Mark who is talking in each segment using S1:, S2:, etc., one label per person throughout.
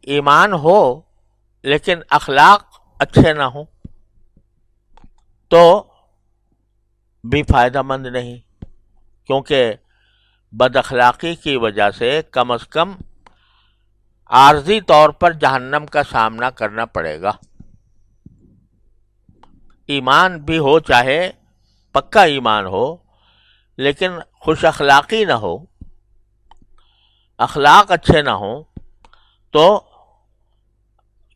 S1: ایمان ہو لیکن اخلاق اچھے نہ ہوں تو بھی فائدہ مند نہیں، کیونکہ بد اخلاقی کی وجہ سے کم از کم عارضی طور پر جہنم کا سامنا کرنا پڑے گا۔ ایمان بھی ہو، چاہے پکا ایمان ہو، لیکن خوش اخلاقی نہ ہو، اخلاق اچھے نہ ہوں، تو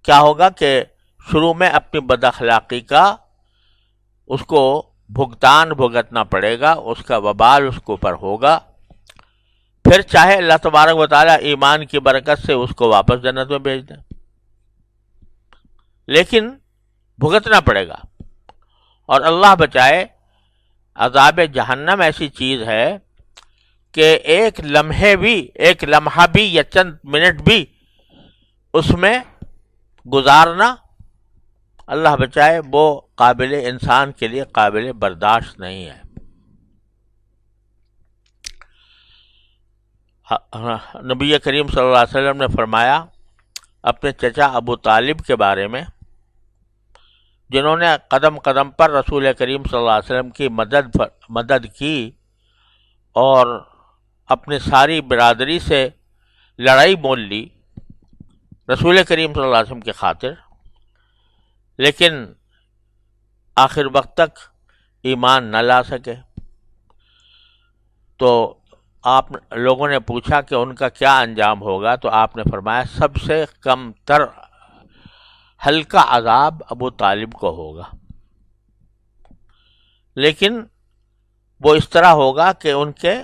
S1: کیا ہوگا کہ شروع میں اپنی بد اخلاقی کا اس کو بھگتان بھگتنا پڑے گا، اس کا وبال اس کے اوپر ہوگا، پھر چاہے اللہ تبارک و تعالیٰ ایمان کی برکت سے اس کو واپس جنت میں بھیج دیں، لیکن بھگتنا پڑے گا۔ اور اللہ بچائے، عذاب جہنم ایسی چیز ہے کہ ایک لمحہ بھی یا چند منٹ بھی اس میں گزارنا، اللہ بچائے، وہ قابل انسان کے لیے قابل برداشت نہیں ہے۔ نبی کریم صلی اللہ علیہ وسلم نے فرمایا اپنے چچا ابو طالب کے بارے میں، جنہوں نے قدم قدم پر رسول کریم صلی اللہ علیہ وسلم کی مدد کی اور اپنی ساری برادری سے لڑائی مول لی رسول کریم صلی اللہ علیہ وسلم کی خاطر، لیکن آخر وقت تک ایمان نہ لا سکے۔ تو آپ لوگوں نے پوچھا کہ ان کا کیا انجام ہوگا، تو آپ نے فرمایا سب سے کم تر ہلکا عذاب ابو طالب کو ہوگا، لیکن وہ اس طرح ہوگا کہ ان کے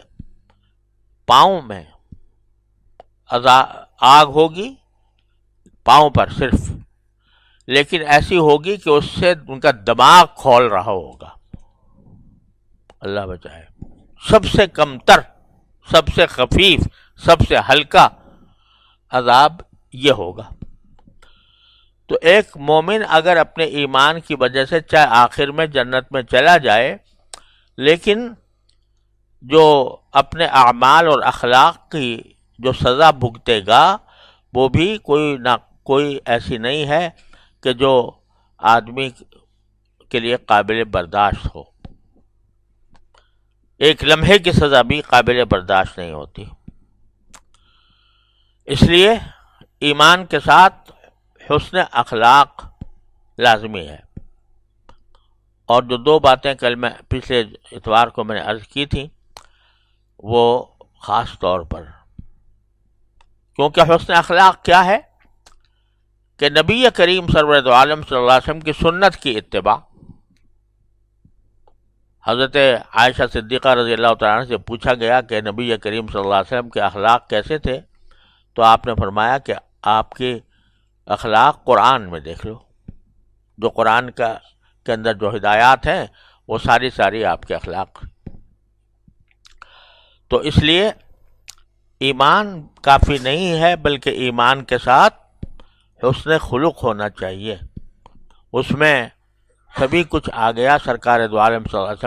S1: پاؤں میں آگ ہوگی، پاؤں پر صرف، لیکن ایسی ہوگی کہ اس سے ان کا دماغ کھول رہا ہوگا۔ اللہ بچائے، سب سے کم تر، سب سے خفیف، سب سے ہلکا عذاب یہ ہوگا۔ تو ایک مومن اگر اپنے ایمان کی وجہ سے چاہے آخر میں جنت میں چلا جائے، لیکن جو اپنے اعمال اور اخلاق کی جو سزا بھگتے گا وہ بھی کوئی ایسی نہیں ہے کہ جو آدمی کے لیے قابل برداشت ہو۔ ایک لمحے کی سزا بھی قابل برداشت نہیں ہوتی۔ اس لیے ایمان کے ساتھ حسن اخلاق لازمی ہے۔ اور جو دو باتیں کل میں پچھلے اتوار کو میں نے عرض کی تھیں، وہ خاص طور پر، کیونکہ حسن اخلاق کیا ہے کہ نبی کریم سرورت عالم صلی اللہ علیہ وسلم کی سنت کی اتباع۔ حضرت عائشہ صدیقہ رضی اللہ تعالیٰ عنہ سے پوچھا گیا کہ نبی کریم صلی اللہ علیہ وسلم کے اخلاق کیسے تھے، تو آپ نے فرمایا کہ آپ کے اخلاق قرآن میں دیکھ لو، جو قرآن کے اندر جو ہدایات ہیں وہ ساری آپ کے اخلاق۔ تو اس لیے ایمان کافی نہیں ہے، بلکہ ایمان کے ساتھ حسن خلق ہونا چاہیے، اس میں سبھی کچھ آ گیا۔ سرکار دو عالم صلی اللہ علیہ وسلم